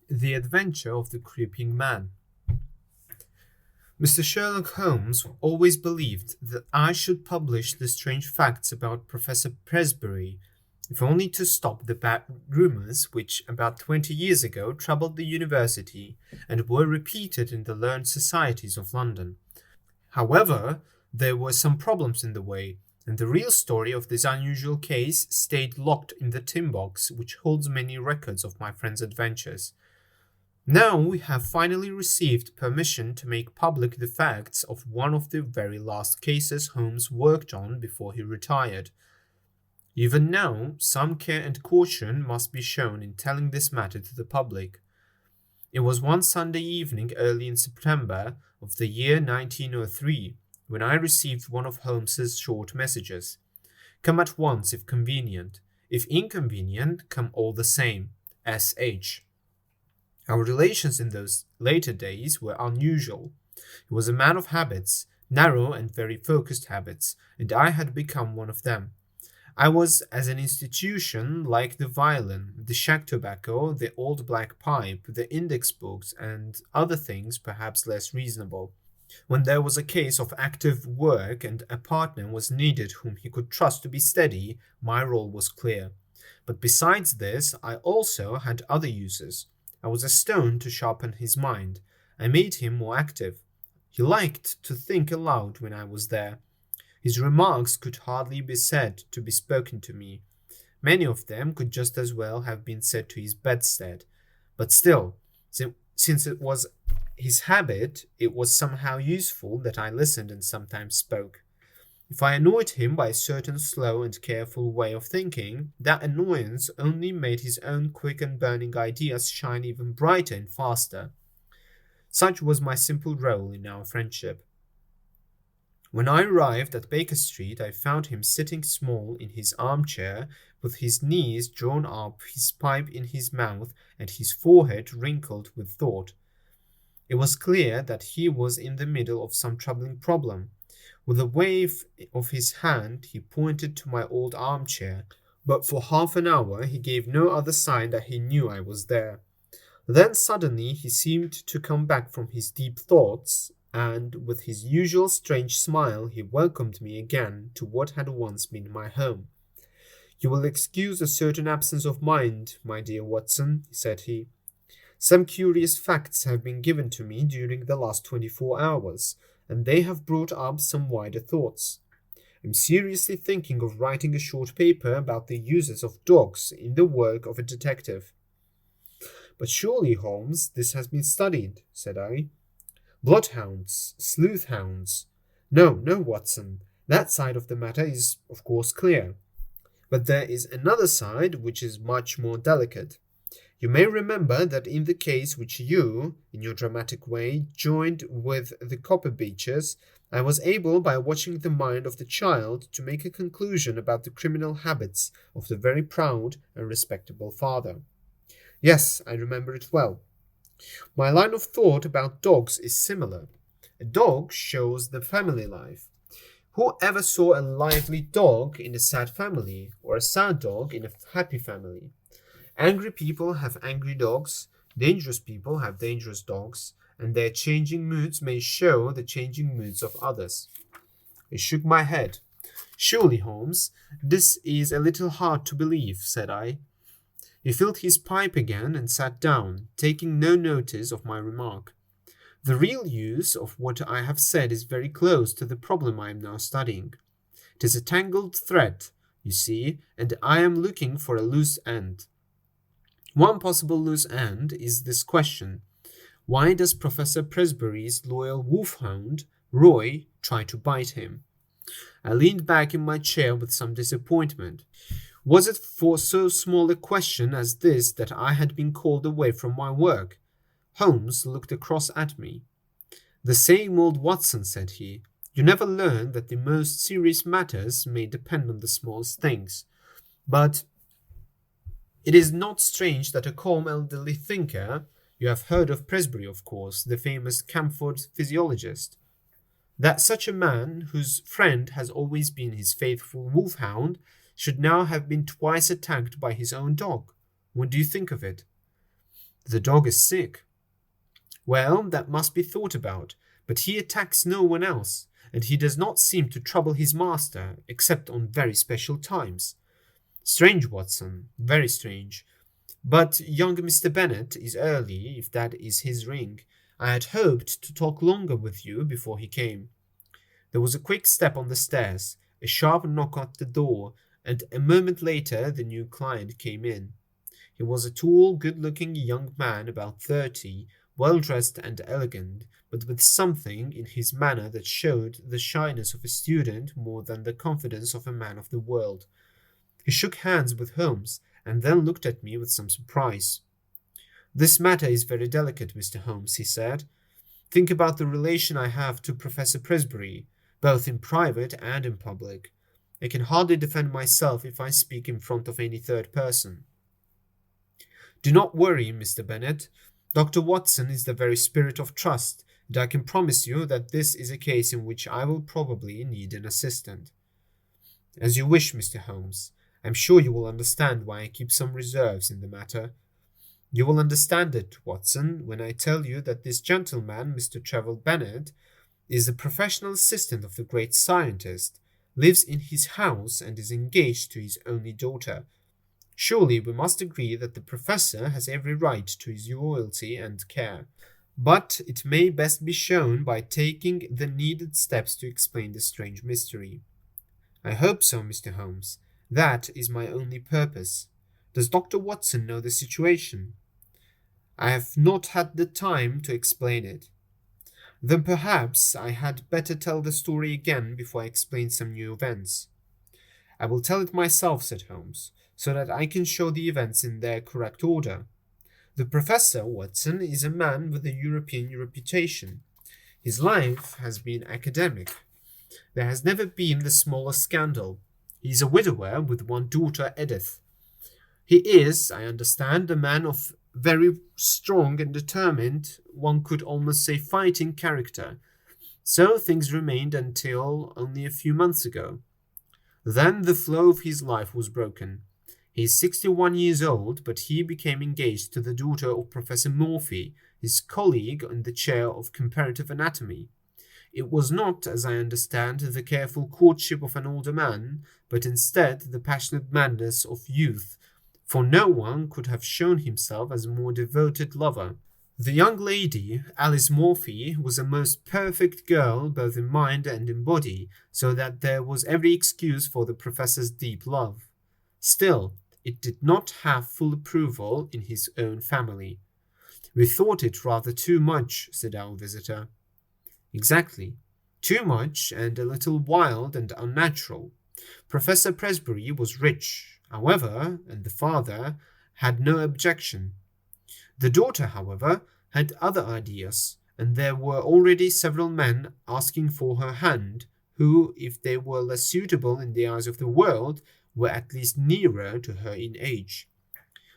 The Adventure of the Creeping Man. Mr. Sherlock Holmes always believed that I should publish the strange facts about Professor Presbyterian, if only to stop the bad rumours which, about 20 years ago, troubled the university and were repeated in the learned societies of London. However, there were some problems in the way, and the real story of this unusual case stayed locked in the tin box which holds many records of my friend's adventures. Now we have finally received permission to make public the facts of one of the very last cases Holmes worked on before he retired. Even now, some care and caution must be shown in telling this matter to the public. It was one Sunday evening early in September of the year 1903 when I received one of Holmes's short messages. Come at once if convenient. If inconvenient, come all the same. S.H. Our relations in those later days were unusual. He was a man of habits, narrow and very focused habits, and I had become one of them. I was, as an institution, like the violin, the shag tobacco, the old black pipe, the index books, and other things perhaps less reasonable. When there was a case of active work and a partner was needed whom he could trust to be steady, my role was clear. But besides this, I also had other uses. I was a stone to sharpen his mind. I made him more active. He liked to think aloud when I was there. His remarks could hardly be said to be spoken to me. Many of them could just as well have been said to his bedstead. But still, since it was his habit, it was somehow useful that I listened and sometimes spoke. If I annoyed him by a certain slow and careful way of thinking, that annoyance only made his own quick and burning ideas shine even brighter and faster. Such was my simple role in our friendship. When I arrived at Baker Street, I found him sitting small in his armchair, with his knees drawn up, his pipe in his mouth, and his forehead wrinkled with thought. It was clear that he was in the middle of some troubling problem. With a wave of his hand, he pointed to my old armchair, but for half an hour he gave no other sign that he knew I was there. Then suddenly he seemed to come back from his deep thoughts, and with his usual strange smile he welcomed me again to what had once been my home. You will excuse a certain absence of mind, my dear Watson, said he. Some curious facts have been given to me during the last 24 hours, and they have brought up some wider thoughts. I'm seriously thinking of writing a short paper about the uses of dogs in the work of a detective. But surely, Holmes, this has been studied, said I. Bloodhounds, sleuth-hounds. No, Watson, that side of the matter is, of course, clear. But there is another side which is much more delicate. You may remember that in the case which you, in your dramatic way, joined with the Copper Beechers, I was able, by watching the mind of the child, to make a conclusion about the criminal habits of the very proud and respectable father. Yes, I remember it well. My line of thought about dogs is similar. A dog shows the family life. Who ever saw a lively dog in a sad family, or a sad dog in a happy family? Angry people have angry dogs, dangerous people have dangerous dogs, and their changing moods may show the changing moods of others. I shook my head. Surely, Holmes, this is a little hard to believe, said I. He filled his pipe again and sat down, taking no notice of my remark. The real use of what I have said is very close to the problem I am now studying. It is a tangled thread, you see, and I am looking for a loose end. One possible loose end is this question. Why does Professor Presbyterian's loyal wolfhound, Roy, try to bite him? I leaned back in my chair with some disappointment. Was it for so small a question as this that I had been called away from my work? Holmes looked across at me. The same old Watson, said he. You never learn that the most serious matters may depend on the smallest things. But it is not strange that a calm elderly thinker, you have heard of Presbyterian, of course, the famous Camford physiologist, that such a man, whose friend has always been his faithful wolfhound, should now have been twice attacked by his own dog. What do you think of it? The dog is sick. Well, that must be thought about, but he attacks no one else, and he does not seem to trouble his master, except on very special times. Strange, Watson, very strange. But young Mr. Bennet is early, if that is his ring. I had hoped to talk longer with you before he came. There was a quick step on the stairs, a sharp knock at the door, and a moment later the new client came in. He was a tall, good-looking young man about 30, well-dressed and elegant, but with something in his manner that showed the shyness of a student more than the confidence of a man of the world. He shook hands with Holmes, and then looked at me with some surprise. "This matter is very delicate, Mr. Holmes," he said. "Think about the relation I have to Professor Presbury, both in private and in public. I can hardly defend myself if I speak in front of any third person. Do not worry, Mr. Bennet. Dr. Watson is the very spirit of trust, and I can promise you that this is a case in which I will probably need an assistant." "As you wish, Mr. Holmes. I am sure you will understand why I keep some reserves in the matter. You will understand it, Watson, when I tell you that this gentleman, Mr. Trevor Bennet, is the professional assistant of the great scientist, lives in his house, and is engaged to his only daughter. Surely we must agree that the professor has every right to his loyalty and care. But it may best be shown by taking the needed steps to explain this strange mystery." "I hope so, Mr. Holmes. That is my only purpose. Does Dr. Watson know the situation?" "I have not had the time to explain it." "Then perhaps I had better tell the story again before I explain some new events." "I will tell it myself," said Holmes, "so that I can show the events in their correct order. The Professor, Watson, is a man with a European reputation. His life has been academic. There has never been the smallest scandal. He is a widower with one daughter, Edith. He is, I understand, a man of very strong and determined, one could almost say fighting character. So things remained until only a few months ago. Then the flow of his life was broken. He is 61 years old, but he became engaged to the daughter of Professor Morphy, his colleague in the chair of comparative anatomy. It was not, as I understand, the careful courtship of an older man, but instead the passionate madness of youth, for no one could have shown himself as a more devoted lover. The young lady, Alice Morphy, was a most perfect girl both in mind and in body, so that there was every excuse for the professor's deep love. Still, it did not have full approval in his own family. "We thought it rather too much," said our visitor. "Exactly. Too much, and a little wild and unnatural. Professor Presbury was rich, however, and the father had no objection. The daughter, however, had other ideas, and there were already several men asking for her hand, who, if they were less suitable in the eyes of the world, were at least nearer to her in age.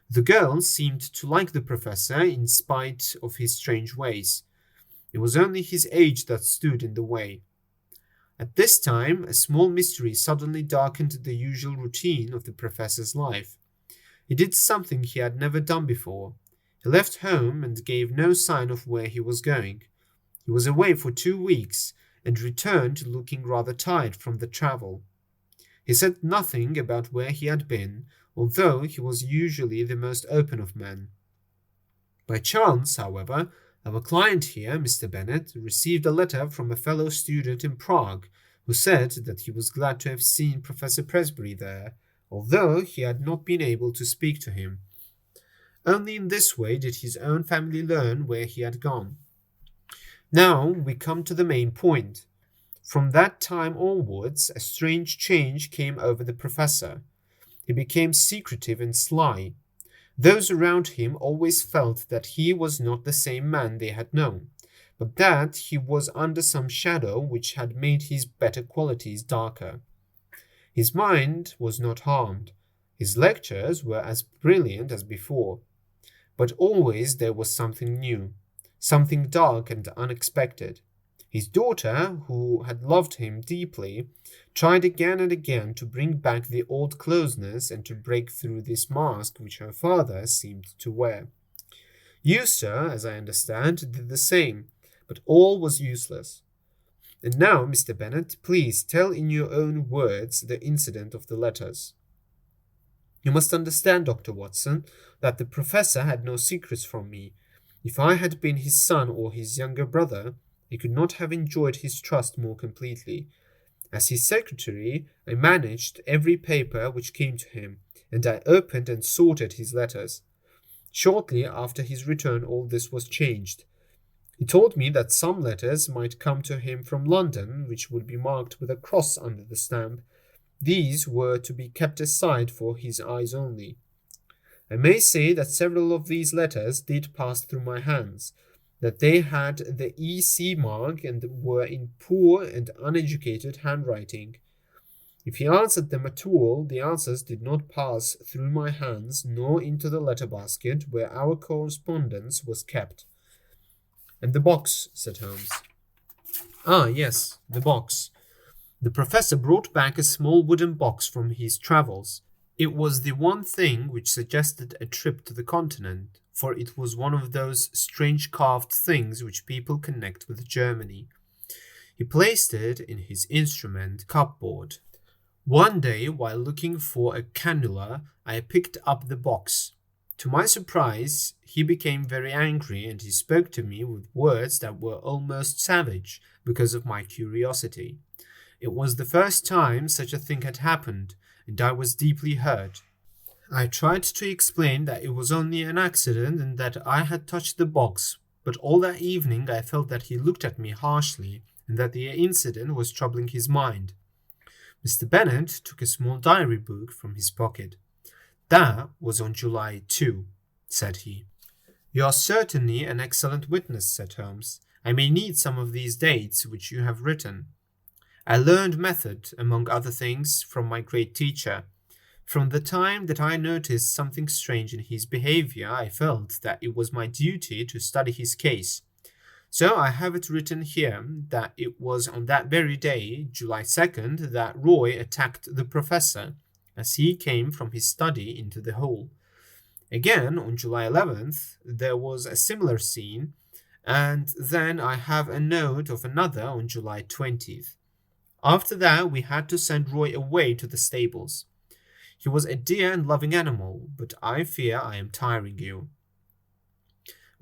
The girl seemed to like the professor in spite of his strange ways. It was only his age that stood in the way. At this time, a small mystery suddenly darkened the usual routine of the professor's life. He did something he had never done before. He left home and gave no sign of where he was going. He was away for 2 weeks, and returned looking rather tired from the travel. He said nothing about where he had been, although he was usually the most open of men. By chance, however, our client here, Mr. Bennet, received a letter from a fellow student in Prague, who said that he was glad to have seen Professor Presbury there, although he had not been able to speak to him. Only in this way did his own family learn where he had gone. Now we come to the main point. From that time onwards, a strange change came over the professor. He became secretive and sly. Those around him always felt that he was not the same man they had known, but that he was under some shadow which had made his better qualities darker. His mind was not harmed. His lectures were as brilliant as before. But always there was something new, something dark and unexpected. His daughter, who had loved him deeply, tried again and again to bring back the old closeness and to break through this mask which her father seemed to wear. You, sir, as I understand, did the same, but all was useless. And now, Mr. Bennet, please tell in your own words the incident of the letters. You must understand, Dr. Watson, that the professor had no secrets from me. If I had been his son or his younger brother, I could not have enjoyed his trust more completely. As his secretary, I managed every paper which came to him, and I opened and sorted his letters. Shortly after his return, all this was changed. He told me that some letters might come to him from London, which would be marked with a cross under the stamp. These were to be kept aside for his eyes only. I may say that several of these letters did pass through my hands, that they had the E.C. mark and were in poor and uneducated handwriting. If he answered them at all, the answers did not pass through my hands nor into the letter basket where our correspondence was kept. And the box, said Holmes. Ah, yes, the box. The professor brought back a small wooden box from his travels. It was the one thing which suggested a trip to the continent, for it was one of those strange carved things which people connect with Germany. He placed it in his instrument cupboard. One day, while looking for a cannula, I picked up the box. To my surprise, he became very angry, and he spoke to me with words that were almost savage because of my curiosity. It was the first time such a thing had happened, and I was deeply hurt. I tried to explain that it was only an accident and that I had touched the box, but all that evening I felt that he looked at me harshly and that the incident was troubling his mind. Mr. Bennet took a small diary book from his pocket. That was on July 2, said he. You are certainly an excellent witness, said Holmes. I may need some of these dates which you have written. I learned method, among other things, from my great teacher. From the time that I noticed something strange in his behavior, I felt that it was my duty to study his case. So I have it written here that it was on that very day, July 2nd, that Roy attacked the professor as he came from his study into the hall. Again, on July 11th, there was a similar scene, and then I have a note of another on July 20th. After that, we had to send Roy away to the stables. He was a dear and loving animal, but I fear I am tiring you.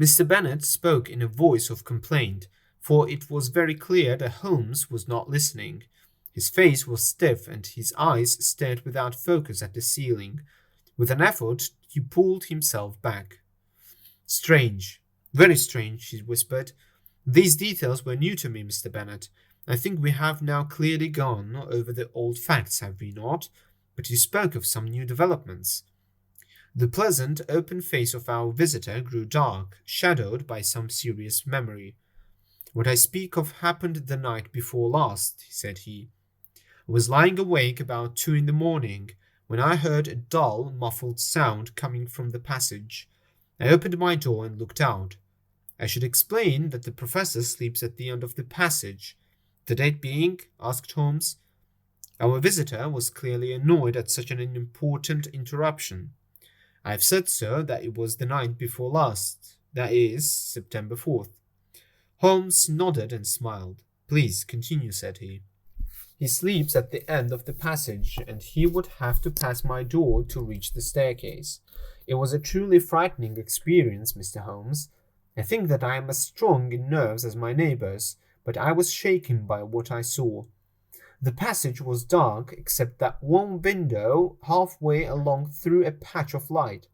Mr. Bennet spoke in a voice of complaint, for it was very clear that Holmes was not listening. His face was stiff, and his eyes stared without focus at the ceiling. With an effort, he pulled himself back. Strange, very strange, he whispered. These details were new to me, Mr. Bennet. I think we have now clearly gone over the old facts, have we not? But you spoke of some new developments. The pleasant, open face of our visitor grew dark, shadowed by some serious memory. What I speak of happened the night before last, said he. I was lying awake about 2 in the morning, when I heard a dull, muffled sound coming from the passage. I opened my door and looked out. I should explain that the professor sleeps at the end of the passage. The date being? Asked Holmes. Our visitor was clearly annoyed at such an important interruption. I have said, sir, that it was the night before last, that is, September 4th. Holmes nodded and smiled. Please continue, said he. He sleeps at the end of the passage, and he would have to pass my door to reach the staircase. It was a truly frightening experience, Mr. Holmes. I think that I am as strong in nerves as my neighbours, but I was shaken by what I saw. The passage was dark, except that one window halfway along threw a patch of light.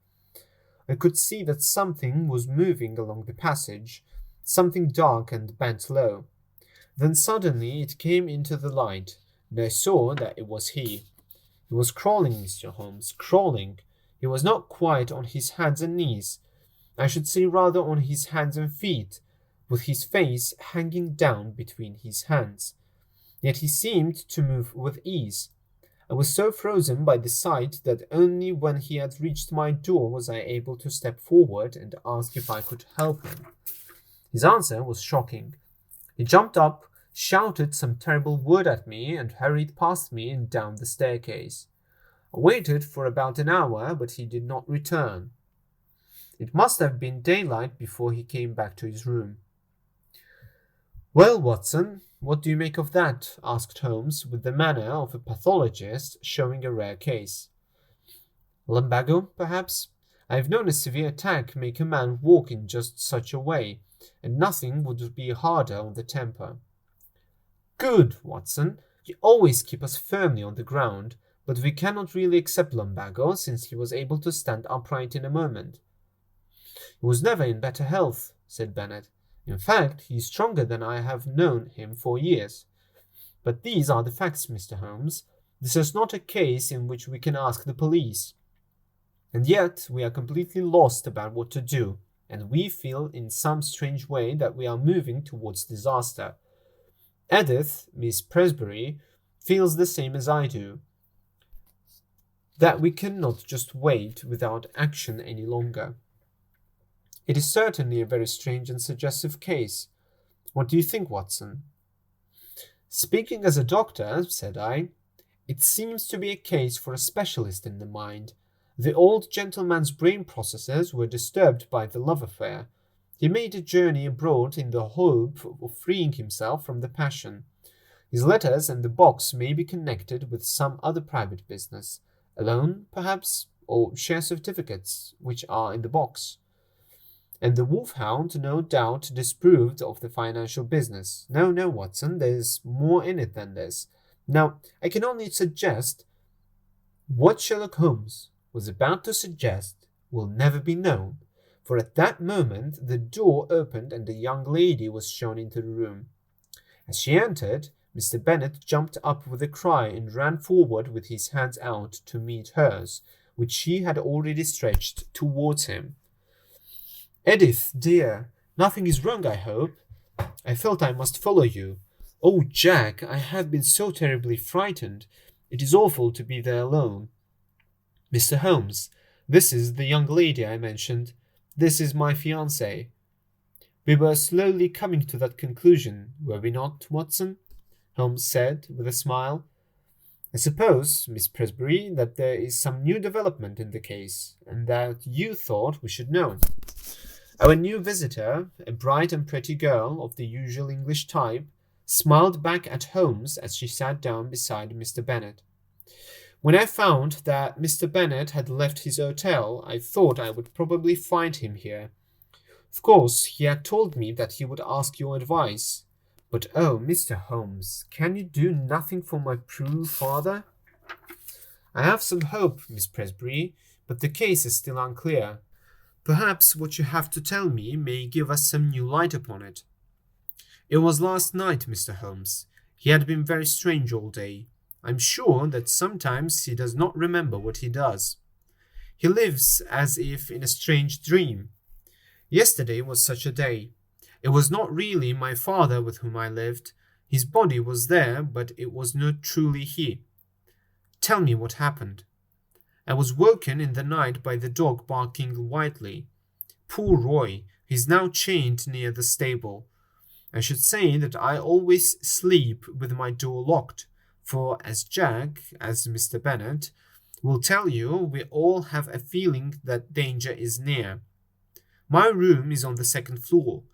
I could see that something was moving along the passage, something dark and bent low. Then suddenly it came into the light, and I saw that it was he. He was crawling, Mr. Holmes, crawling. He was not quite on his hands and knees. I should say rather on his hands and feet, with his face hanging down between his hands. Yet he seemed to move with ease. I was so frozen by the sight that only when he had reached my door was I able to step forward and ask if I could help him. His answer was shocking. He jumped up, shouted some terrible word at me, and hurried past me and down the staircase. I waited for about an hour, but he did not return. It must have been daylight before he came back to his room. "Well, Watson, what do you make of that?" asked Holmes, with the manner of a pathologist showing a rare case. "Lumbago, perhaps? I have known a severe attack make a man walk in just such a way, and nothing would be harder on the temper." "Good, Watson. You always keep us firmly on the ground, but we cannot really accept lumbago, since he was able to stand upright in a moment." "He was never in better health," said Bennet. "In fact, he is stronger than I have known him for years. But these are the facts, Mr. Holmes. This is not a case in which we can ask the police. And yet we are completely lost about what to do, and we feel in some strange way that we are moving towards disaster. Edith, Miss Presbury, feels the same as I do, that we cannot just wait without action any longer. It is certainly a very strange and suggestive case. What do you think, Watson?" "Speaking as a doctor," said I, "it seems to be a case for a specialist in the mind. The old gentleman's brain processes were disturbed by the love affair. He made a journey abroad in the hope of freeing himself from the passion. His letters and the box may be connected with some other private business, a loan, perhaps, or share certificates, which are in the box. And the wolfhound no doubt disapproved of the financial business. No, no, Watson, there's more in it than this. Now, I can only suggest what Sherlock Holmes was about to suggest will never be known, for at that moment the door opened and a young lady was shown into the room. As she entered, Mr. Bennet jumped up with a cry and ran forward with his hands out to meet hers, which she had already stretched towards him. "Edith, dear, nothing is wrong, I hope? I felt I must follow you. Oh, Jack, I have been so terribly frightened. It is awful to be there alone. Mr. Holmes, this is the young lady I mentioned. This is my fiancée." "We were slowly coming to that conclusion, were we not, Watson?" Holmes said, with a smile. "I suppose, Miss Presbury, that there is some new development in the case, and that you thought we should know." Our new visitor, a bright and pretty girl of the usual English type, smiled back at Holmes as she sat down beside Mr. Bennet. "When I found that Mr. Bennet had left his hotel, I thought I would probably find him here. Of course, he had told me that he would ask your advice. But oh, Mr. Holmes, can you do nothing for my poor father?" "I have some hope, Miss Presbury, but the case is still unclear. Perhaps what you have to tell me may give us some new light upon it." "It was last night, Mr. Holmes. He had been very strange all day. I'm sure that sometimes he does not remember what he does. He lives as if in a strange dream. Yesterday was such a day. It was not really my father with whom I lived. His body was there, but it was not truly he." "Tell me what happened." "I was woken in the night by the dog barking wildly. Poor Roy, he's now chained near the stable. I should say that I always sleep with my door locked, for as Mr. Bennet will tell you, we all have a feeling that danger is near. My room is on the second floor.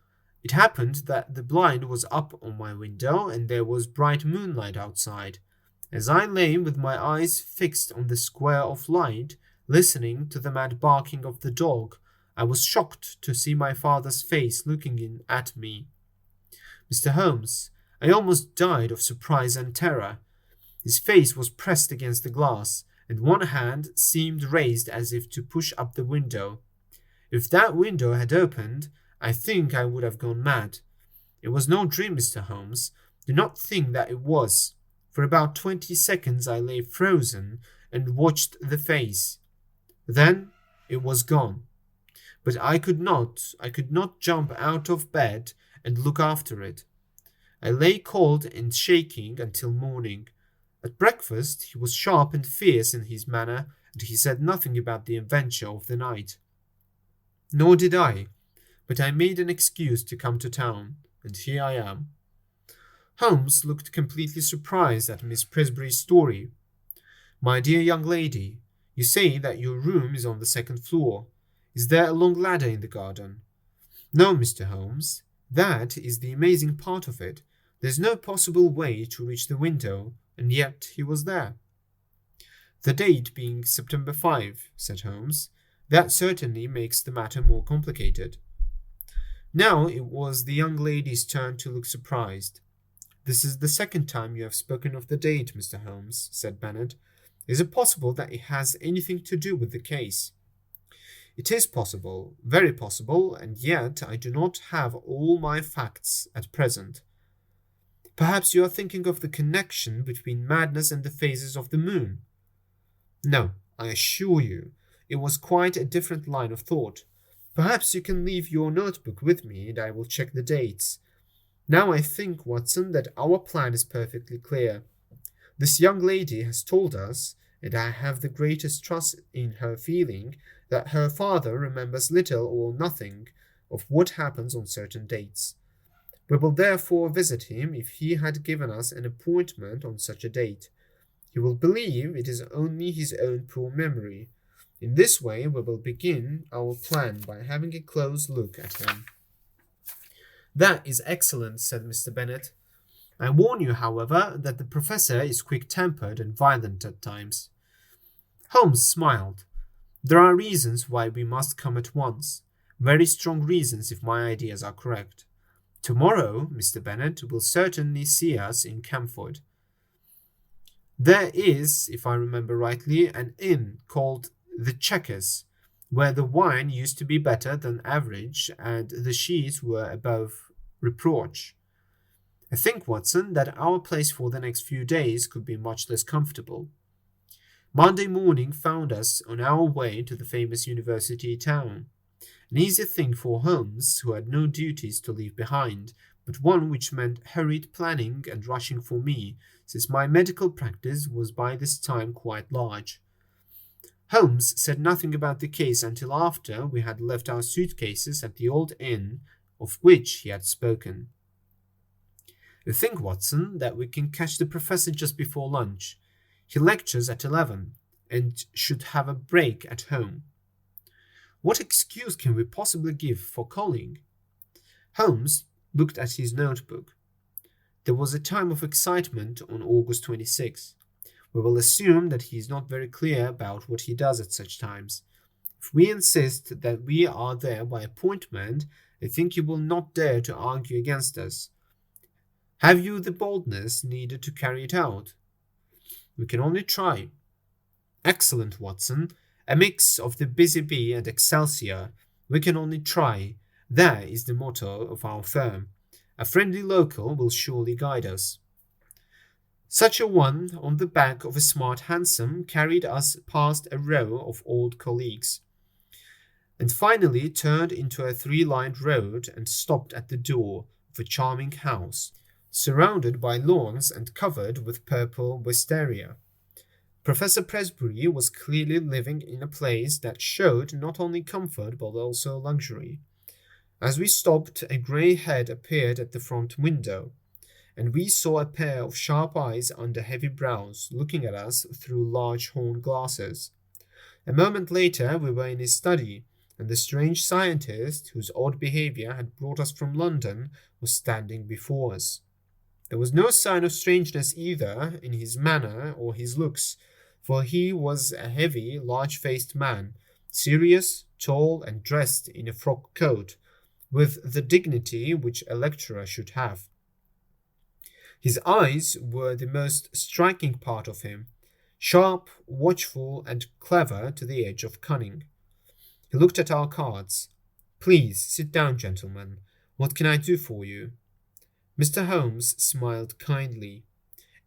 It happened that the blind was up on my window, and there was bright moonlight outside. As I lay with my eyes fixed on the square of light, listening to the mad barking of the dog, I was shocked to see my father's face looking in at me. Mr. Holmes, I almost died of surprise and terror. His face was pressed against the glass, and one hand seemed raised as if to push up the window. If that window had opened, I think I would have gone mad. It was no dream, Mr. Holmes. Do not think that it was. For about 20 seconds I lay frozen and watched the face. Then it was gone. But I could not jump out of bed and look after it. I lay cold and shaking until morning. At breakfast he was sharp and fierce in his manner, and he said nothing about the adventure of the night. Nor did I, but I made an excuse to come to town, and here I am." Holmes looked completely surprised at Miss Presbury's story. "My dear young lady, you say that your room is on the second floor. Is there a long ladder in the garden? No, Mr. Holmes. That is the amazing part of it. There's no possible way to reach the window, and yet he was there. The date being September 5, said Holmes. That certainly makes the matter more complicated. Now it was the young lady's turn to look surprised. This is the second time you have spoken of the date, Mr. Holmes, said Bennet. Is it possible that it has anything to do with the case? It is possible, very possible, and yet I do not have all my facts at present. Perhaps you are thinking of the connection between madness and the phases of the moon. No, I assure you, it was quite a different line of thought. Perhaps you can leave your notebook with me and I will check the dates. Now I think, Watson, that our plan is perfectly clear. This young lady has told us, and I have the greatest trust in her feeling, that her father remembers little or nothing of what happens on certain dates. We will therefore visit him if he had given us an appointment on such a date. He will believe it is only his own poor memory. In this way we will begin our plan by having a close look at him. That is excellent, said Mr. Bennet. I warn you, however, that the professor is quick-tempered and violent at times. Holmes smiled. There are reasons why we must come at once. Very strong reasons if my ideas are correct. Tomorrow, Mr. Bennet will certainly see us in Camford. There is, if I remember rightly, an inn called the Chequers, where the wine used to be better than average and the sheets were above reproach. I think, Watson, that our place for the next few days could be much less comfortable. Monday morning found us on our way to the famous university town. An easy thing for Holmes, who had no duties to leave behind, but one which meant hurried planning and rushing for me, since my medical practice was by this time quite large. Holmes said nothing about the case until after we had left our suitcases at the old inn of which he had spoken. I think, Watson, that we can catch the professor just before lunch. He lectures at 11, and should have a break at home. What excuse can we possibly give for calling? Holmes looked at his notebook. There was a time of excitement on August 26. We will assume that he is not very clear about what he does at such times. If we insist that we are there by appointment, I think you will not dare to argue against us. Have you the boldness needed to carry it out? We can only try. Excellent, Watson. A mix of the busy bee and Excelsior. We can only try. That is the motto of our firm. A friendly local will surely guide us. Such a one, on the back of a smart hansom, carried us past a row of old colleagues, and finally turned into a three-lined road and stopped at the door of a charming house, surrounded by lawns and covered with purple wisteria. Professor Presbury was clearly living in a place that showed not only comfort but also luxury. As we stopped, a grey head appeared at the front window, and we saw a pair of sharp eyes under heavy brows looking at us through large horn glasses. A moment later we were in his study, and the strange scientist, whose odd behaviour had brought us from London, was standing before us. There was no sign of strangeness either in his manner or his looks, for he was a heavy, large-faced man, serious, tall, and dressed in a frock coat, with the dignity which a lecturer should have. His eyes were the most striking part of him, sharp, watchful, and clever to the edge of cunning. He looked at our cards. "Please, sit down, gentlemen. What can I do for you?" Mr. Holmes smiled kindly.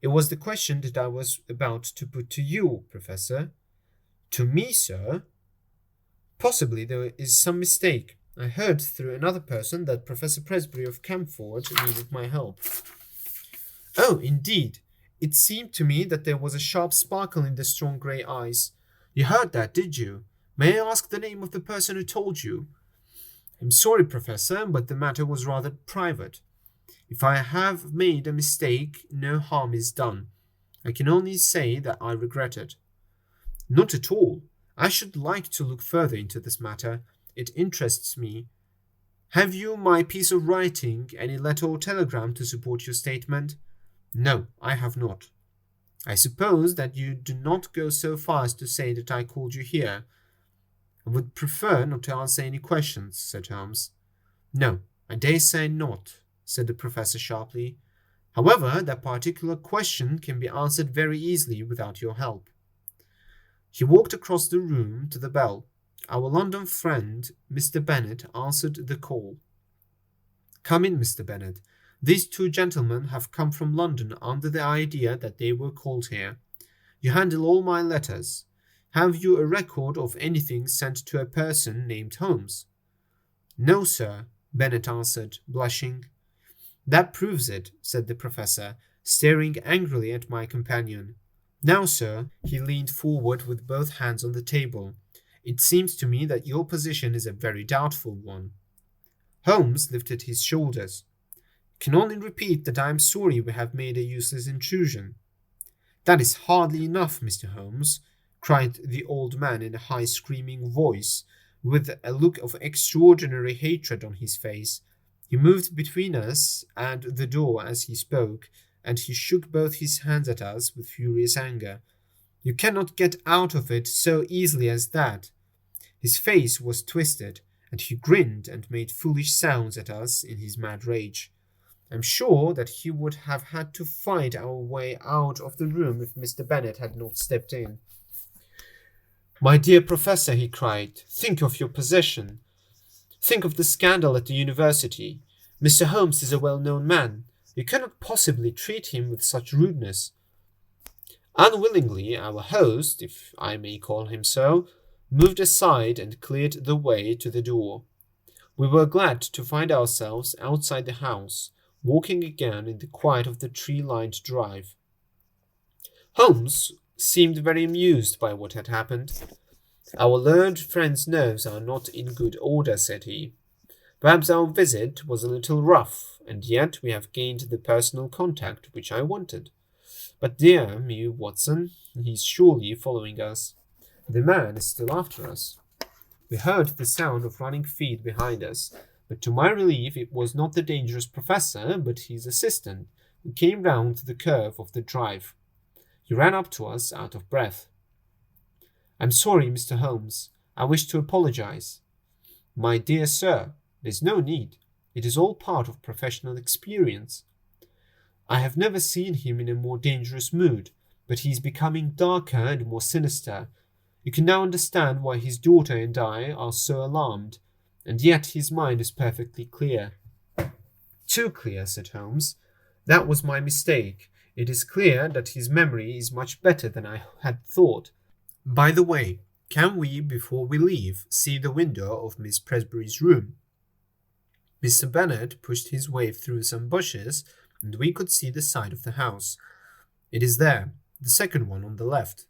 "It was the question that I was about to put to you, Professor." "To me, sir?" "Possibly there is some mistake. I heard through another person that Professor Presbury of Camford needed my help." "Oh, indeed. It seemed to me that there was a sharp sparkle in the strong grey eyes. You heard that, did you? May I ask the name of the person who told you?" "I'm sorry, Professor, but the matter was rather private. If I have made a mistake, no harm is done. I can only say that I regret it." "Not at all. I should like to look further into this matter. It interests me. Have you my piece of writing, any letter or telegram to support your statement? No, I have not. I suppose that you do not go so far as to say that I called you here. I would prefer not to answer any questions, said Holmes. No, I dare say not, said the professor sharply. However, that particular question can be answered very easily without your help. He walked across the room to the bell. Our London friend, Mr. Bennet, answered the call. Come in, Mr. Bennet. These two gentlemen have come from London under the idea that they were called here. You handle all my letters. Have you a record of anything sent to a person named Holmes? No, sir, Bennet answered, blushing. That proves it, said the professor, staring angrily at my companion. Now, sir, he leaned forward with both hands on the table. It seems to me that your position is a very doubtful one. Holmes lifted his shoulders. Can only repeat that I am sorry we have made a useless intrusion. That is hardly enough, Mr. Holmes, cried the old man in a high screaming voice, with a look of extraordinary hatred on his face. He moved between us and the door as he spoke, and he shook both his hands at us with furious anger. You cannot get out of it so easily as that. His face was twisted, and he grinned and made foolish sounds at us in his mad rage. I'm sure that he would have had to fight our way out of the room if Mr. Bennet had not stepped in. My dear professor, he cried, think of your position. Think of the scandal at the university. Mr. Holmes is a well-known man. You cannot possibly treat him with such rudeness. Unwillingly, our host, if I may call him so, moved aside and cleared the way to the door. We were glad to find ourselves outside the house, walking again in the quiet of the tree-lined drive. Holmes seemed very amused by what had happened. Our learned friend's nerves are not in good order, said he. Perhaps our visit was a little rough, and yet we have gained the personal contact which I wanted. But dear me, Watson, he's surely following us. The man is still after us. We heard the sound of running feet behind us, but to my relief it was not the dangerous professor, but his assistant, who came round the curve of the drive. He ran up to us out of breath. I'm sorry, Mr. Holmes. I wish to apologize. My dear sir, there's no need. It is all part of professional experience. I have never seen him in a more dangerous mood, but he is becoming darker and more sinister. You can now understand why his daughter and I are so alarmed, and yet his mind is perfectly clear. Too clear, said Holmes. That was my mistake. It is clear that his memory is much better than I had thought. By the way, can we, before we leave, see the window of Miss Presbury's room? Mr. Bennet pushed his way through some bushes, and we could see the side of the house. It is there, the second one on the left.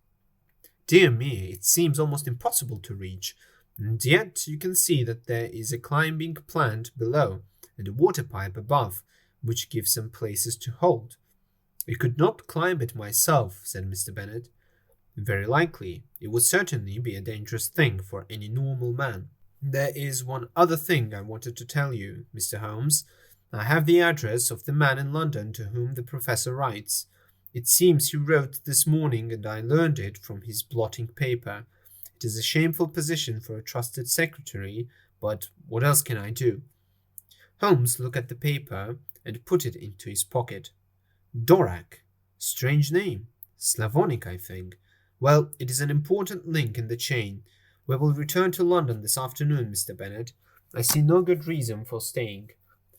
Dear me, it seems almost impossible to reach, and yet you can see that there is a climbing plant below, and a water pipe above, which gives some places to hold. I could not climb it myself, said Mr. Bennet. Very likely. It would certainly be a dangerous thing for any normal man. There is one other thing I wanted to tell you, Mr. Holmes. I have the address of the man in London to whom the professor writes. It seems he wrote this morning, and I learned it from his blotting paper. It is a shameful position for a trusted secretary, but what else can I do? Holmes looked at the paper and put it into his pocket. Dorak. Strange name. Slavonic, I think. Well, it is an important link in the chain. We will return to London this afternoon, Mr. Bennet. I see no good reason for staying.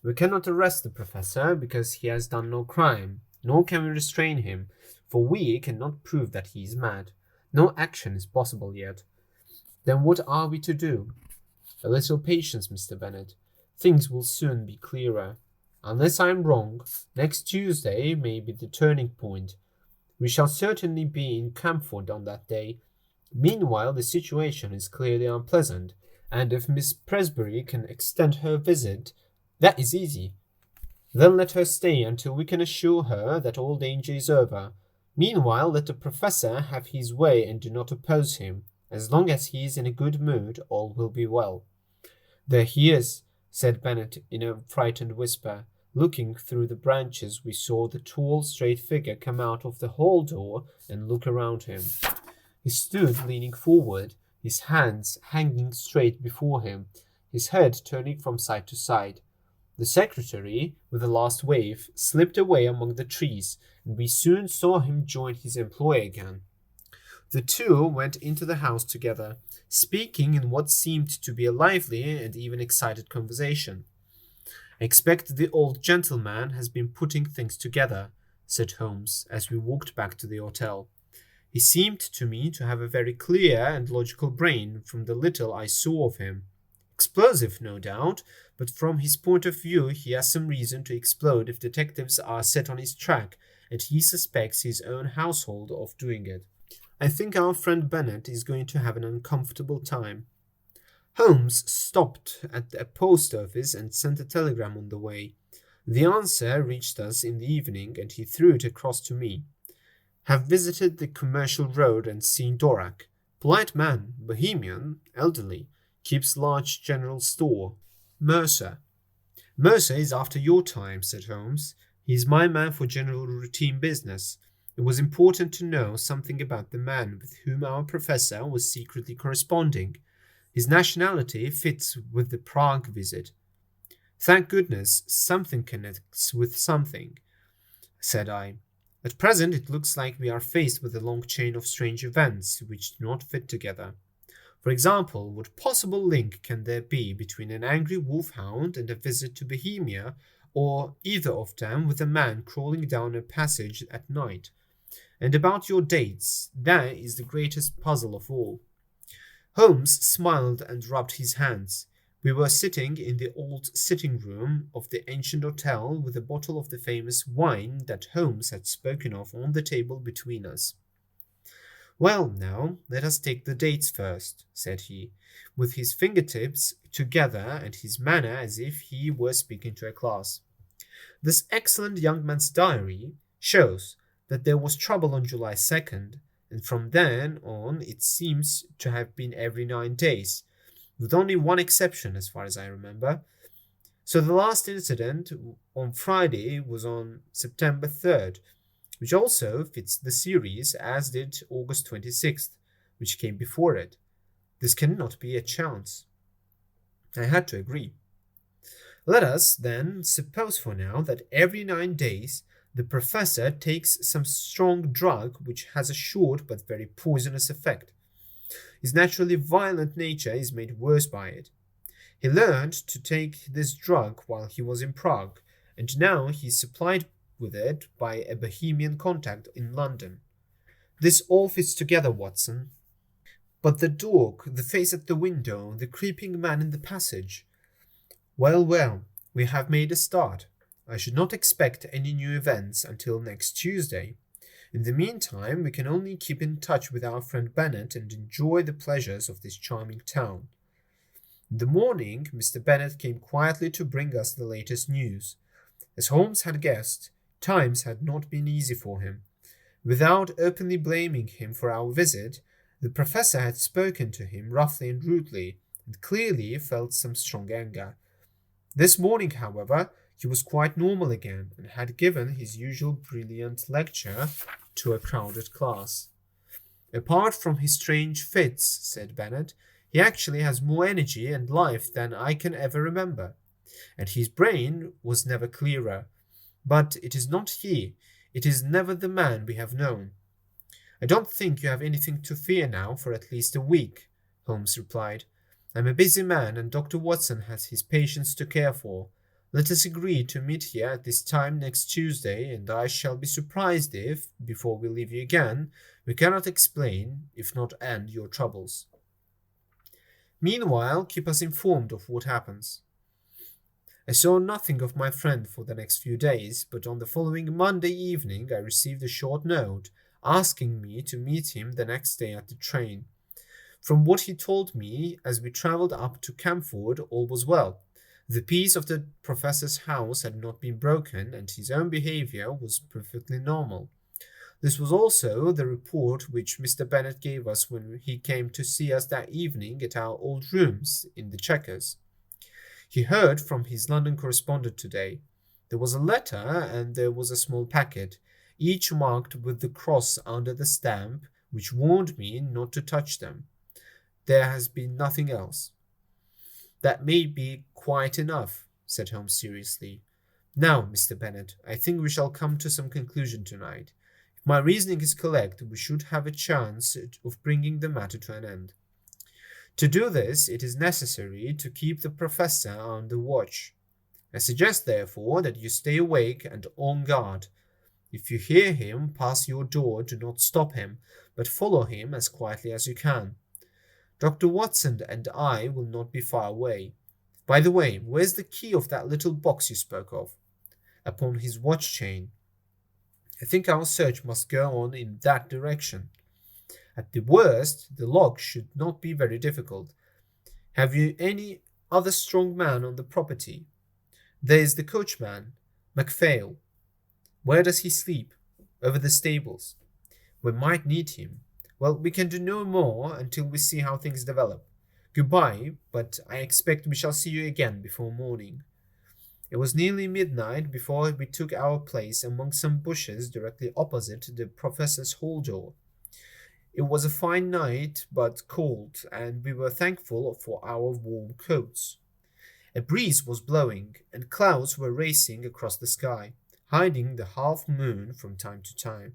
We cannot arrest the professor because he has done no crime, nor can we restrain him, for we cannot prove that he is mad. No action is possible yet. Then what are we to do? A little patience, Mr. Bennet. Things will soon be clearer. Unless I am wrong, next Tuesday may be the turning point. We shall certainly be in Camford on that day. Meanwhile, the situation is clearly unpleasant, and if Miss Presbury can extend her visit, that is easy. Then let her stay until we can assure her that all danger is over. Meanwhile, let the professor have his way and do not oppose him. As long as he is in a good mood, all will be well. There he is, said Bennet in a frightened whisper. Looking through the branches, we saw the tall, straight figure come out of the hall door and look around him. He stood leaning forward, his hands hanging straight before him, his head turning from side to side. The secretary, with a last wave, slipped away among the trees, and we soon saw him join his employer again. The two went into the house together, speaking in what seemed to be a lively and even excited conversation. "I expect the old gentleman has been putting things together," said Holmes, as we walked back to the hotel. "He seemed to me to have a very clear and logical brain from the little I saw of him. Explosive, no doubt, but from his point of view he has some reason to explode if detectives are set on his track, and he suspects his own household of doing it. I think our friend Bennet is going to have an uncomfortable time." Holmes stopped at a post office and sent a telegram on the way. The answer reached us in the evening, and he threw it across to me. "Have visited the Commercial Road and seen Dorak. Polite man, bohemian, elderly, keeps large general store. Mercer." "Mercer is after your time," said Holmes. "He is my man for general routine business. It was important to know something about the man with whom our professor was secretly corresponding. His nationality fits with the Prague visit." "Thank goodness, something connects with something," said I. "At present it looks like we are faced with a long chain of strange events which do not fit together. For example, what possible link can there be between an angry wolfhound and a visit to Bohemia, or either of them with a man crawling down a passage at night? And about your dates, that is the greatest puzzle of all." Holmes smiled and rubbed his hands. We were sitting in the old sitting room of the ancient hotel with a bottle of the famous wine that Holmes had spoken of on the table between us. "Well, now, let us take the dates first," said he, with his fingertips together and his manner as if he were speaking to a class. "This excellent young man's diary shows that there was trouble on July 2nd, and from then on it seems to have been every 9 days, with only one exception as far as I remember. So the last incident on Friday was on September 3rd, which also fits the series, as did August 26th, which came before it. This cannot be a chance." I had to agree. "Let us, then, suppose for now that every 9 days the professor takes some strong drug which has a short but very poisonous effect. His naturally violent nature is made worse by it. He learned to take this drug while he was in Prague, and now he is supplied with it by a Bohemian contact in London. This all fits together, Watson. But the dog, the face at the window, the creeping man in the passage. Well, well, we have made a start. I should not expect any new events until next Tuesday. In the meantime, we can only keep in touch with our friend Bennet and enjoy the pleasures of this charming town." In the morning, Mr. Bennet came quietly to bring us the latest news. As Holmes had guessed, times had not been easy for him. Without openly blaming him for our visit, the professor had spoken to him roughly and rudely, and clearly felt some strong anger. This morning, however, he was quite normal again, and had given his usual brilliant lecture to a crowded class. "Apart from his strange fits," said Bennet, "he actually has more energy and life than I can ever remember, and his brain was never clearer. But it is not he, it is never the man we have known." "I don't think you have anything to fear now for at least a week," Holmes replied. "I'm a busy man, and Dr. Watson has his patients to care for. Let us agree to meet here at this time next Tuesday, and I shall be surprised if, before we leave you again, we cannot explain, if not end, your troubles. Meanwhile, keep us informed of what happens." I saw nothing of my friend for the next few days, but on the following Monday evening I received a short note asking me to meet him the next day at the train. From what he told me as we travelled up to Camford, all was well. The peace of the professor's house had not been broken, and his own behaviour was perfectly normal. This was also the report which Mr. Bennet gave us when he came to see us that evening at our old rooms in the Chequers. He heard from his London correspondent today. There was a letter and there was a small packet, each marked with the cross under the stamp, which warned me not to touch them. There has been nothing else. That may be quite enough, said Holmes seriously. Now, Mr. Bennet, I think we shall come to some conclusion tonight. If my reasoning is correct, we should have a chance of bringing the matter to an end. To do this, it is necessary to keep the professor on the watch. I suggest, therefore, that you stay awake and on guard. If you hear him pass your door, do not stop him, but follow him as quietly as you can. Dr. Watson and I will not be far away. By the way, where's the key of that little box you spoke of? Upon his watch chain. I think our search must go on in that direction. At the worst, the lock should not be very difficult. Have you any other strong man on the property? There is the coachman, MacPhail. Where does he sleep? Over the stables. We might need him. Well, we can do no more until we see how things develop. Goodbye, but I expect we shall see you again before morning. It was nearly midnight before we took our place among some bushes directly opposite the professor's hall door. It was a fine night, but cold, and we were thankful for our warm coats. A breeze was blowing, and clouds were racing across the sky, hiding the half-moon from time to time.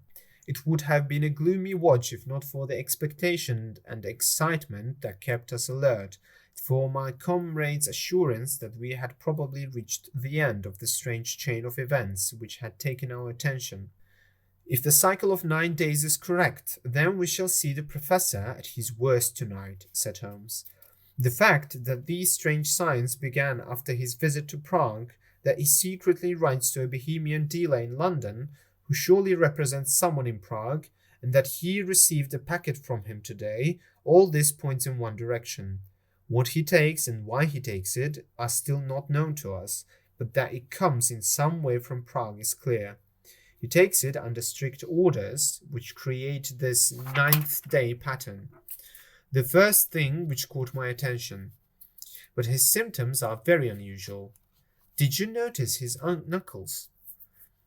It would have been a gloomy watch if not for the expectation and excitement that kept us alert, for my comrade's assurance that we had probably reached the end of the strange chain of events which had taken our attention. If the cycle of 9 days is correct, then we shall see the professor at his worst tonight, said Holmes. The fact that these strange signs began after his visit to Prague, that he secretly writes to a Bohemian dealer in London, who surely represents someone in Prague, and that he received a packet from him today, all this points in one direction. What he takes and why he takes it are still not known to us, but that it comes in some way from Prague is clear. He takes it under strict orders, which create this 9th-day pattern. The first thing which caught my attention. But his symptoms are very unusual. Did you notice his knuckles?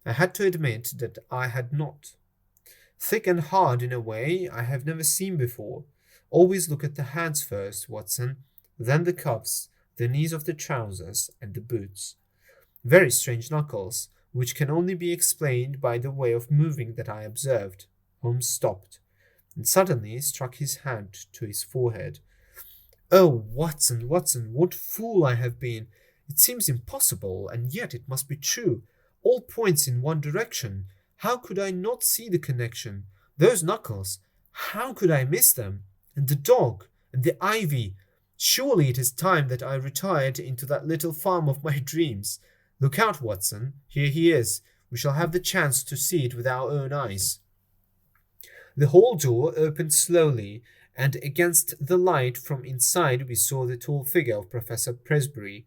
I had to admit that I had not. Thick and hard in a way I have never seen before. Always look at the hands first, Watson, then the cuffs, the knees of the trousers, and the boots. Very strange knuckles, which can only be explained by the way of moving that I observed. Holmes stopped, and suddenly struck his hand to his forehead. Oh, Watson, Watson, what fool I have been! It seems impossible, and yet it must be true. All points in one direction. How could I not see the connection? Those knuckles, how could I miss them? And the dog, and the ivy. Surely it is time that I retired into that little farm of my dreams. Look out, Watson. Here he is. We shall have the chance to see it with our own eyes. The hall door opened slowly, and against the light from inside we saw the tall figure of Professor Presbury.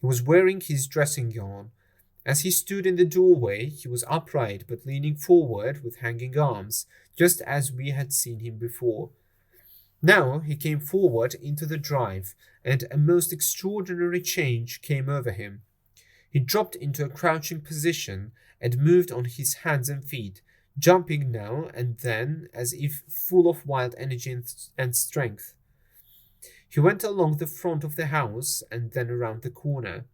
He was wearing his dressing gown. As he stood in the doorway, he was upright but leaning forward with hanging arms, just as we had seen him before. Now he came forward into the drive, and a most extraordinary change came over him. He dropped into a crouching position and moved on his hands and feet, jumping now and then as if full of wild energy and strength. He went along the front of the house and then around the corner.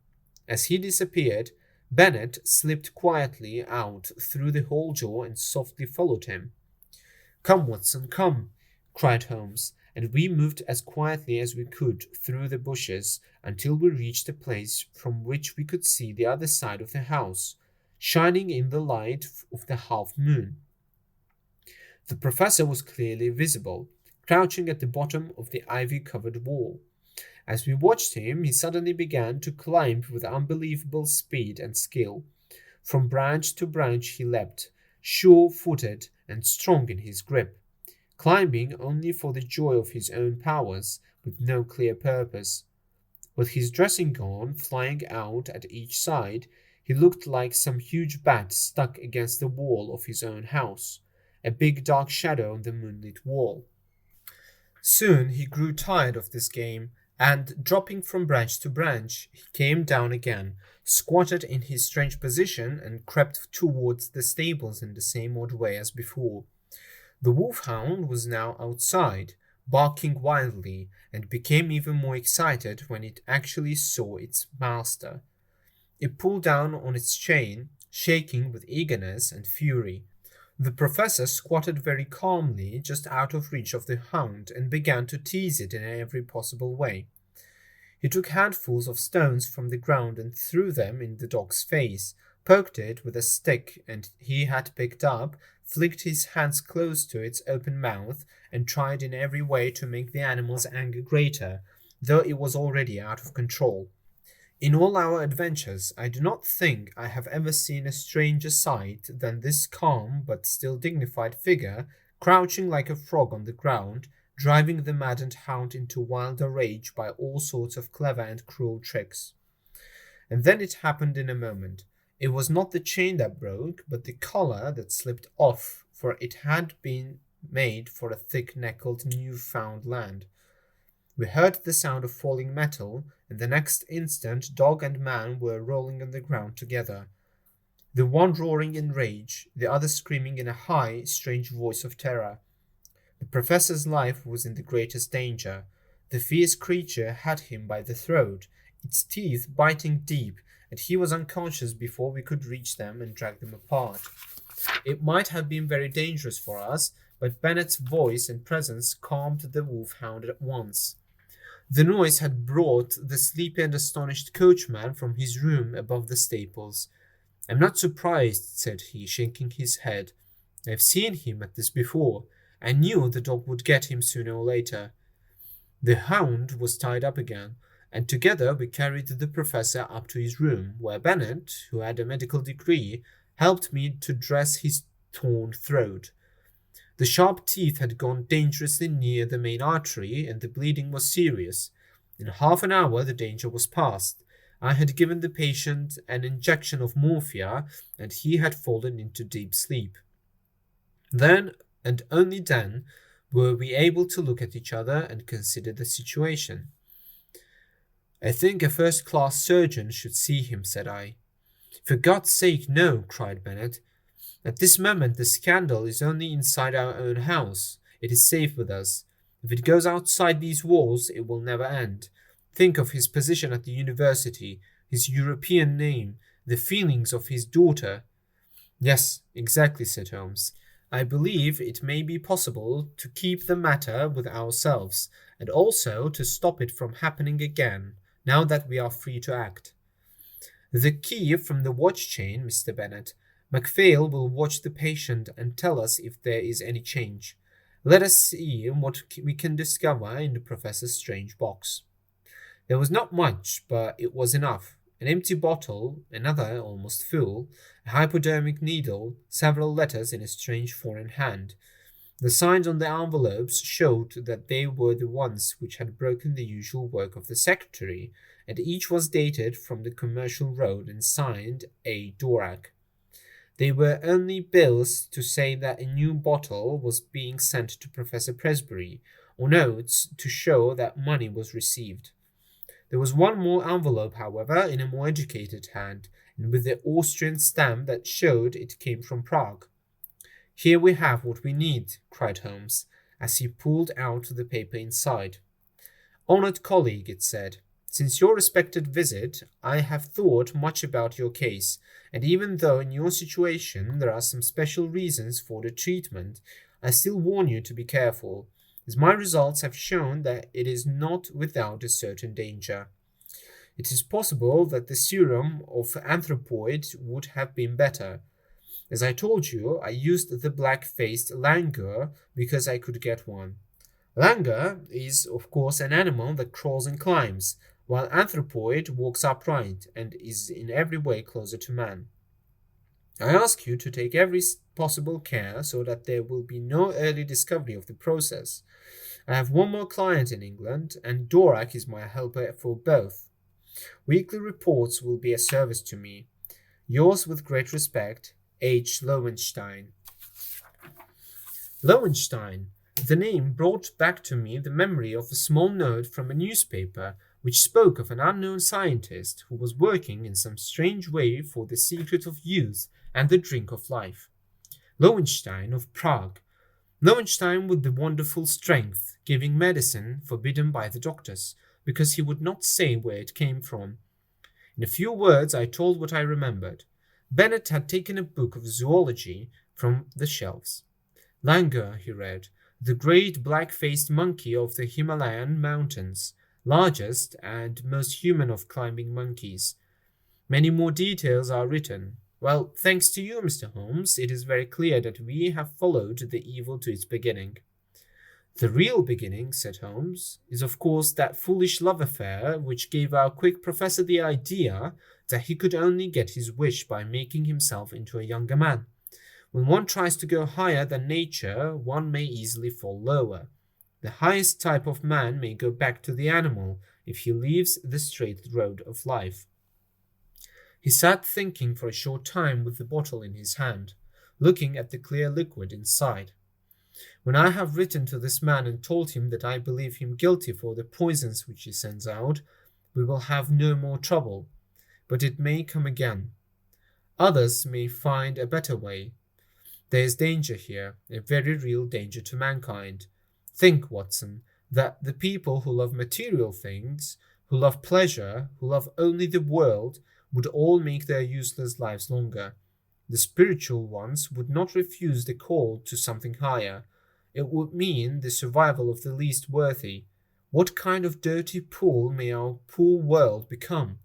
As he disappeared, Bennet slipped quietly out through the hall door and softly followed him. "Come, Watson, come!" cried Holmes, and we moved as quietly as we could through the bushes until we reached a place from which we could see the other side of the house, shining in the light of the half-moon. The professor was clearly visible, crouching at the bottom of the ivy-covered wall. As we watched him, he suddenly began to climb with unbelievable speed and skill. From branch to branch he leapt, sure-footed and strong in his grip, climbing only for the joy of his own powers, with no clear purpose. With his dressing gown flying out at each side, he looked like some huge bat stuck against the wall of his own house, a big dark shadow on the moonlit wall. Soon he grew tired of this game, And dropping from branch to branch, he came down again, squatted in his strange position, and crept towards the stables in the same odd way as before. The wolfhound was now outside, barking wildly, and became even more excited when it actually saw its master. It pulled down on its chain, shaking with eagerness and fury. The professor squatted very calmly just out of reach of the hound and began to tease it in every possible way. He took handfuls of stones from the ground and threw them in the dog's face, poked it with a stick and he had picked up, flicked his hands close to its open mouth, and tried in every way to make the animal's anger greater, though it was already out of control. In all our adventures, I do not think I have ever seen a stranger sight than this calm but still dignified figure, crouching like a frog on the ground, driving the maddened hound into wilder rage by all sorts of clever and cruel tricks. And then it happened in a moment. It was not the chain that broke, but the collar that slipped off, for it had been made for a thick-neckled Newfoundland. We heard the sound of falling metal, and the next instant dog and man were rolling on the ground together, the one roaring in rage, the other screaming in a high, strange voice of terror. The professor's life was in the greatest danger. The fierce creature had him by the throat, its teeth biting deep, and he was unconscious before we could reach them and drag them apart. It might have been very dangerous for us, but Bennet's voice and presence calmed the wolfhound at once. The noise had brought the sleepy and astonished coachman from his room above the stables. "I'm not surprised," said he, shaking his head. "I've seen him at this before. I knew the dog would get him sooner or later." The hound was tied up again, and together we carried the professor up to his room, where Bennet, who had a medical degree, helped me to dress his torn throat. The sharp teeth had gone dangerously near the main artery, and the bleeding was serious. In half an hour the danger was past. I had given the patient an injection of morphia, and he had fallen into deep sleep. Then, and only then, were we able to look at each other and consider the situation. "I think a first-class surgeon should see him," said I. "For God's sake, no," cried Bennet. "At this moment the scandal is only inside our own house. It is safe with us. If it goes outside these walls, it will never end. Think of his position at the university, his European name, the feelings of his daughter." "Yes, exactly," said Holmes. "I believe it may be possible to keep the matter with ourselves, and also to stop it from happening again, now that we are free to act. The key from the watch chain, Mr. Bennet. MacPhail will watch the patient and tell us if there is any change. Let us see what we can discover in the professor's strange box." There was not much, but it was enough. An empty bottle, another almost full, a hypodermic needle, several letters in a strange foreign hand. The signs on the envelopes showed that they were the ones which had broken the usual work of the secretary, and each was dated from the Commercial Road and signed A. Dvorak. They were only bills to say that a new bottle was being sent to Professor Presbury, or notes to show that money was received. There was one more envelope, however, in a more educated hand, and with the Austrian stamp that showed it came from Prague. "Here we have what we need," cried Holmes, as he pulled out the paper inside. "Honored colleague," it said, "since your respected visit, I have thought much about your case, and even though in your situation there are some special reasons for the treatment, I still warn you to be careful, as my results have shown that it is not without a certain danger. It is possible that the serum of anthropoid would have been better. As I told you, I used the black-faced langur because I could get one. Langur is, of course, an animal that crawls and climbs, while anthropoid walks upright and is in every way closer to man. I ask you to take every possible care so that there will be no early discovery of the process. I have one more client in England, and Dvorak is my helper for both. Weekly reports will be a service to me. Yours with great respect, H. Lowenstein." Lowenstein, The name brought back to me the memory of a small note from a newspaper which spoke of an unknown scientist who was working in some strange way for the secret of youth and the drink of life. Lowenstein of Prague. Lowenstein with the wonderful strength, giving medicine forbidden by the doctors, because he would not say where it came from. In a few words I told what I remembered. Bennett had taken a book of zoology from the shelves. Langur, he read, the great black-faced monkey of the Himalayan mountains, largest and most human of climbing monkeys. Many more details are written. Well, thanks to you, Mr. Holmes, it is very clear that we have followed the evil to its beginning. The real beginning, said Holmes, is of course that foolish love affair which gave our quick professor the idea that he could only get his wish by making himself into a younger man. When one tries to go higher than nature, one may easily fall lower. The highest type of man may go back to the animal if he leaves the straight road of life. He sat thinking for a short time with the bottle in his hand, looking at the clear liquid inside. When I have written to this man and told him that I believe him guilty for the poisons which he sends out, we will have no more trouble. But it may come again. Others may find a better way. There is danger here, a very real danger to mankind. Think, Watson, that the people who love material things, who love pleasure, who love only the world, would all make their useless lives longer. The spiritual ones would not refuse the call to something higher. It would mean the survival of the least worthy. What kind of dirty pool may our poor world become?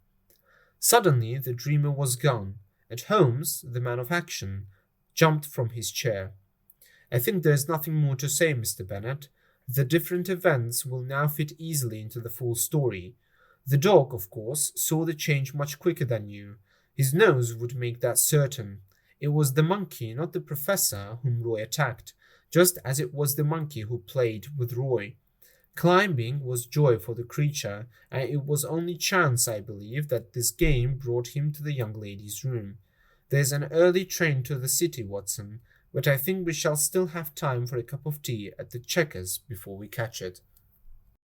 Suddenly the dreamer was gone, and Holmes, the man of action, jumped from his chair. I think there is nothing more to say, Mr. Bennet. The different events will now fit easily into the full story. The dog, of course, saw the change much quicker than you. His nose would make that certain. It was the monkey, not the professor, whom Roy attacked, just as it was the monkey who played with Roy. Climbing was joy for the creature, and it was only chance, I believe, that this game brought him to the young lady's room. There's an early train to the city, Watson, but I think we shall still have time for a cup of tea at the Chequers before we catch it.